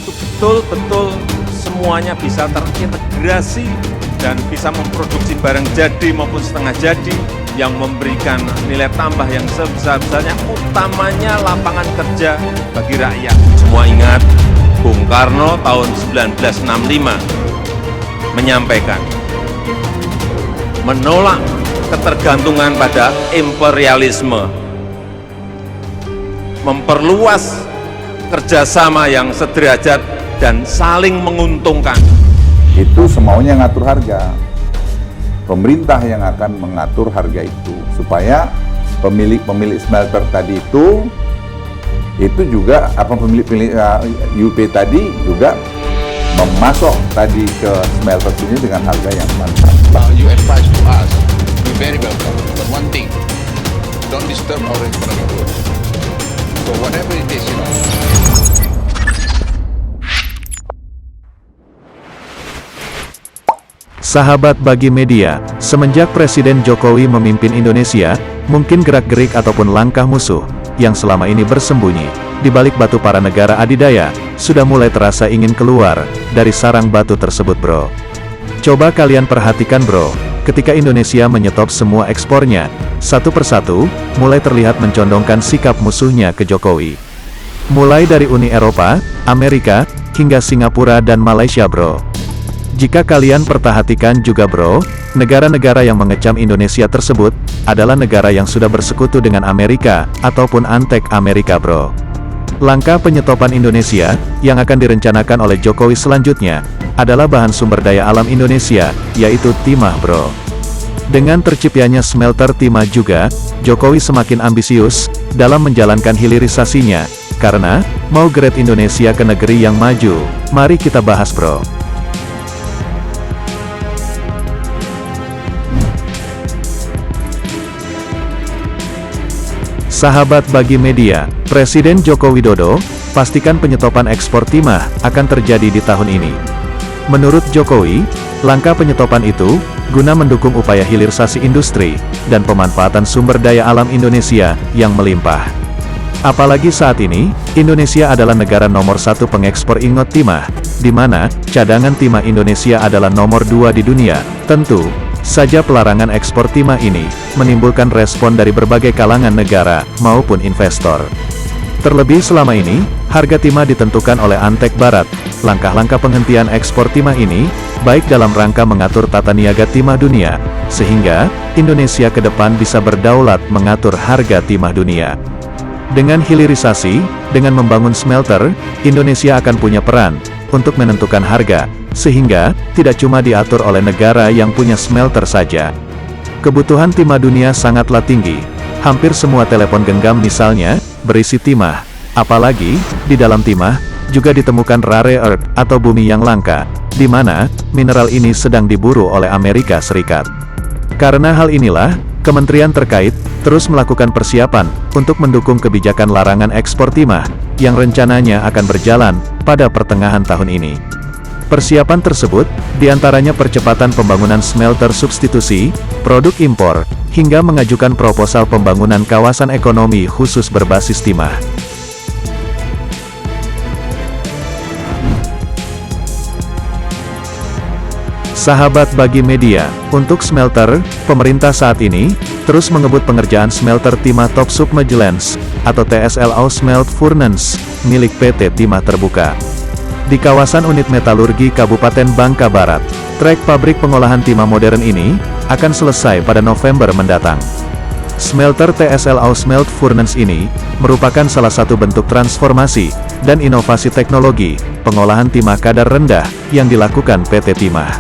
itu betul-betul semuanya bisa terintegrasi dan bisa memproduksi barang jadi maupun setengah jadi yang memberikan nilai tambah yang sebesar-besarnya, utamanya lapangan kerja bagi rakyat. Semua ingat, Bung Karno tahun 1965 menyampaikan, menolak ketergantungan pada imperialisme, memperluas kerjasama yang sederajat dan saling menguntungkan. Itu semaunya ngatur harga. Pemerintah yang akan mengatur harga itu supaya pemilik smelter tadi itu juga pemilik UP tadi juga memasok tadi ke smelter ini dengan harga yang mantap. You advise to us, we very welcome. But one thing, don't disturb our economic growth. So whatever it is, Sahabat Bagi Media, semenjak Presiden Jokowi memimpin Indonesia, mungkin gerak-gerik ataupun langkah musuh, yang selama ini bersembunyi, di balik batu para negara adidaya, sudah mulai terasa ingin keluar, dari sarang batu tersebut bro. Coba kalian perhatikan bro, ketika Indonesia menyetop semua ekspornya, satu persatu, mulai terlihat mencondongkan sikap musuhnya ke Jokowi. Mulai dari Uni Eropa, Amerika, hingga Singapura dan Malaysia bro. Jika kalian perhatikan juga bro, negara-negara yang mengecam Indonesia tersebut, adalah negara yang sudah bersekutu dengan Amerika, ataupun antek Amerika bro. Langkah penyetopan Indonesia, yang akan direncanakan oleh Jokowi selanjutnya, adalah bahan sumber daya alam Indonesia, yaitu timah bro. Dengan terciptanya smelter timah juga, Jokowi semakin ambisius, dalam menjalankan hilirisasinya, karena, mau grade Indonesia ke negeri yang maju, mari kita bahas bro. Sahabat Bagi Media, Presiden Joko Widodo, pastikan penyetopan ekspor timah akan terjadi di tahun ini. Menurut Jokowi, langkah penyetopan itu, guna mendukung upaya hilirisasi industri, dan pemanfaatan sumber daya alam Indonesia, yang melimpah. Apalagi saat ini, Indonesia adalah negara nomor 1 pengekspor ingot timah, di mana, cadangan timah Indonesia adalah nomor 2 di dunia. Tentu saja pelarangan ekspor timah ini, menimbulkan respon dari berbagai kalangan negara, maupun investor. Terlebih selama ini, harga timah ditentukan oleh Antek Barat. Langkah-langkah penghentian ekspor timah ini, baik dalam rangka mengatur tata niaga timah dunia, sehingga, Indonesia ke depan bisa berdaulat mengatur harga timah dunia. Dengan hilirisasi, dengan membangun smelter, Indonesia akan punya peran, untuk menentukan harga, sehingga, tidak cuma diatur oleh negara yang punya smelter saja. Kebutuhan timah dunia sangatlah tinggi. Hampir semua telepon genggam misalnya, berisi timah. Apalagi, di dalam timah, juga ditemukan rare earth, atau bumi yang langka, di mana, mineral ini sedang diburu oleh Amerika Serikat. Karena hal inilah, kementerian terkait, terus melakukan persiapan, untuk mendukung kebijakan larangan ekspor timah, yang rencananya akan berjalan, pada pertengahan tahun ini. Persiapan tersebut, diantaranya percepatan pembangunan smelter substitusi, produk impor, hingga mengajukan proposal pembangunan kawasan ekonomi khusus berbasis timah. Sahabat Bagi Media, untuk smelter, pemerintah saat ini, terus mengebut pengerjaan smelter timah Top Sub Magelands, atau TSLO Smelt Furnace, milik PT Timah Terbuka. Di kawasan unit metalurgi Kabupaten Bangka Barat, trek pabrik pengolahan timah modern ini, akan selesai pada November mendatang. Smelter TSLO Smelt Furnace ini, merupakan salah satu bentuk transformasi, dan inovasi teknologi, pengolahan timah kadar rendah, yang dilakukan PT Timah.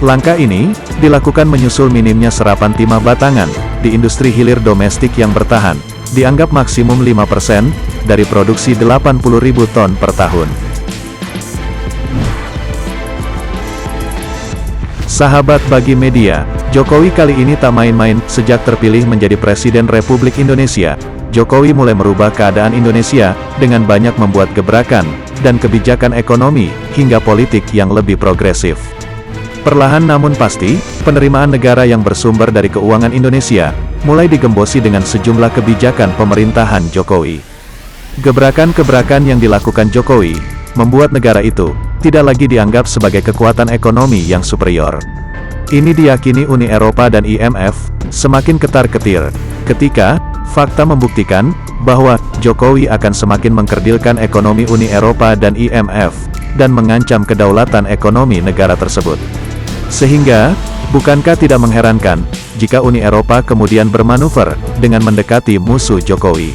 Langkah ini, dilakukan menyusul minimnya serapan timah batangan, di industri hilir domestik yang bertahan, dianggap maksimum 5%, dari produksi 80.000 ton per tahun. Sahabat Bagi Media, Jokowi kali ini tak main-main. Sejak terpilih menjadi Presiden Republik Indonesia, Jokowi mulai merubah keadaan Indonesia, dengan banyak membuat gebrakan, dan kebijakan ekonomi, hingga politik yang lebih progresif. Perlahan namun pasti, penerimaan negara yang bersumber dari keuangan Indonesia, mulai digembosi dengan sejumlah kebijakan pemerintahan Jokowi. Gebrakan-gebrakan yang dilakukan Jokowi, membuat negara itu tidak lagi dianggap sebagai kekuatan ekonomi yang superior. Ini diyakini Uni Eropa dan IMF semakin ketar-ketir ketika fakta membuktikan bahwa Jokowi akan semakin mengkerdilkan ekonomi Uni Eropa dan IMF dan mengancam kedaulatan ekonomi negara tersebut. Sehingga, bukankah tidak mengherankan jika Uni Eropa kemudian bermanuver dengan mendekati musuh Jokowi?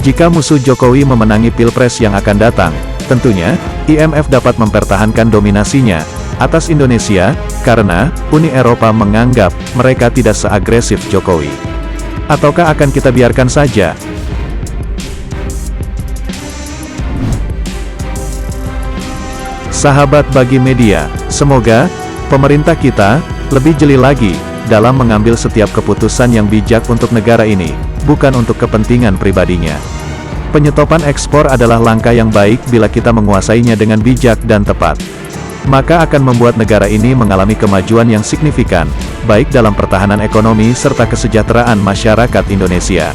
Jika musuh Jokowi memenangi Pilpres yang akan datang, tentunya IMF dapat mempertahankan dominasinya atas Indonesia karena Uni Eropa menganggap mereka tidak seagresif Jokowi. Ataukah akan kita biarkan saja? Sahabat Bagi Media, semoga pemerintah kita lebih jeli lagi dalam mengambil setiap keputusan yang bijak untuk negara ini, bukan untuk kepentingan pribadinya. Penyetopan ekspor adalah langkah yang baik bila kita menguasainya dengan bijak dan tepat. Maka akan membuat negara ini mengalami kemajuan yang signifikan, baik dalam pertahanan ekonomi serta kesejahteraan masyarakat Indonesia.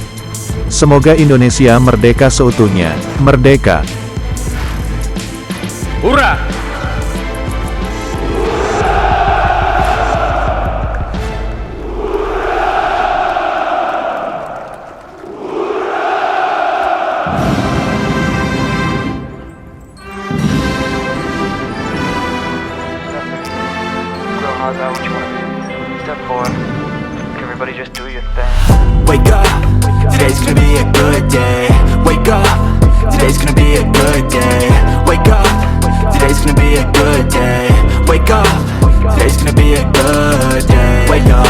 Semoga Indonesia merdeka seutuhnya, merdeka. Hurra! Everybody just do your thing. Wake up, today's gonna be a good day. Wake up, today's gonna be a good day. Wake up, today's gonna be a good day. Wake up, today's gonna be a good day. Wake up,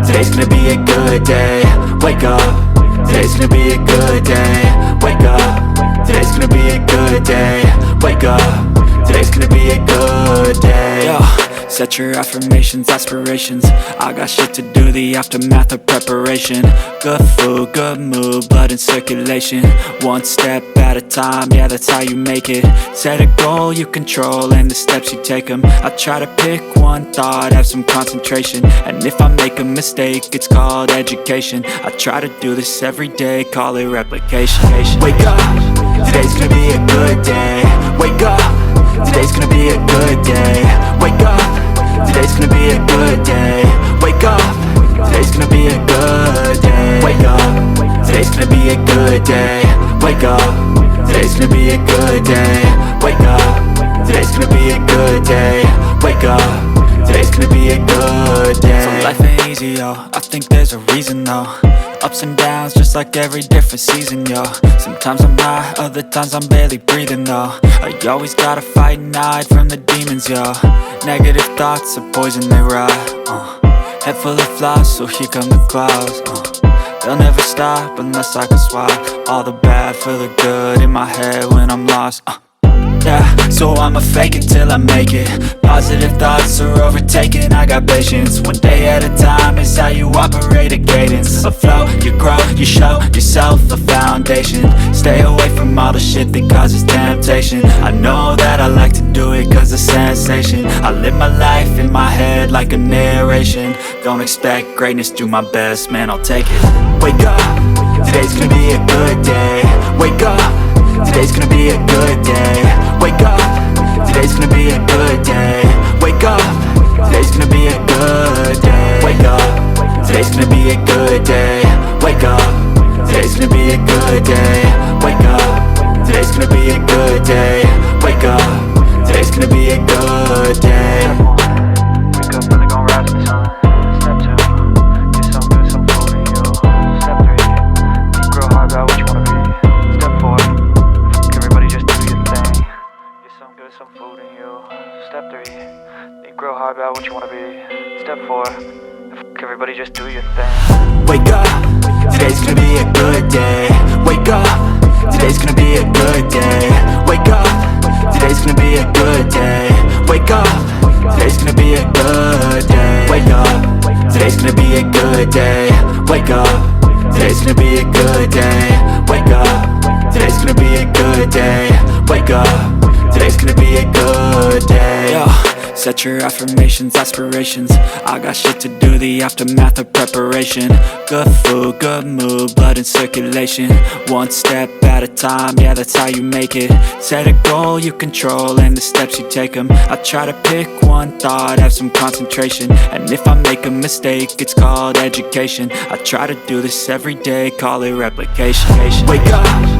today's gonna be a good day. Wake up, today's gonna be a good day. Wake up, today's gonna be a good day. Wake up, today's gonna be a good day. Yo. Set your affirmations, aspirations. I got shit to do, the aftermath of preparation. Good food, good mood, blood in circulation. One step at a time, yeah, that's how you make it. Set a goal you control and the steps you take them. I try to pick one thought, have some concentration. And if I make a mistake, it's called education. I try to do this every day, call it replication. Wake up, today's gonna be a good day. Wake up, today's gonna be a good day. Wake up, today's gonna be a good day. Wake up, today's gonna be a good day. Wake up, today's gonna be a good day. Wake up, today's gonna be a good day. Wake up, today's gonna be a good day. Wake up, today's gonna be a good day. So life ain't easy, yo, I think there's a reason though. Ups and downs, just like every different season, yo. Sometimes I'm high, other times I'm barely breathing, though. I always gotta fight and hide from the demons, yo. Negative thoughts are poison, they rot. Head full of flies, so here come the clouds. They'll never stop unless I can swap all the bad for the good in my head when I'm lost. Yeah, so I'ma fake it till I make it. Positive thoughts are overtaken, I got patience. One day at a time is how you operate a cadence. A flow, you grow, you show yourself a foundation. Stay away from all the shit that causes temptation. I know that I like to do it cause it's sensation. I live my life in my head like a narration. Don't expect greatness, do my best, man, I'll take it. Wake up, today's gonna be a good day. Wake up, today's gonna be a good day. Wake up, today's gonna be a good day. Wake up, today's gonna be a good day. Wake up, today's gonna be a good day. Wake up, today's gonna be a good day. Wake up, today's gonna be a good day. Wake up, today's gonna be a good day. Wake up, really gonna rise to the sun. Step 2, get some good, some food in you. Step 3, think real hard about what you wanna be. Step 4, everybody just do your thing. Get some good, some food in you. Step 3, think real hard about what you wanna be. Step 4, everybody just do your thing. Wake up, today's gonna be a good day. Wake up, today's gonna be a good day. Wake up, today's gonna be a good day. Wake up, today's gonna be a good day. Wake up, today's gonna be a good day. Wake up, today's gonna be a good day. Wake up, today's gonna be a good day. Wake up, today's gonna be a good day. Yo. Set your affirmations, aspirations. I got shit to do, the aftermath of preparation. Good food, good mood, blood in circulation. One step at a time, yeah, that's how you make it. Set a goal you control and the steps you take them. I try to pick one thought, have some concentration. And if I make a mistake, it's called education. I try to do this every day, call it replication. Wake up,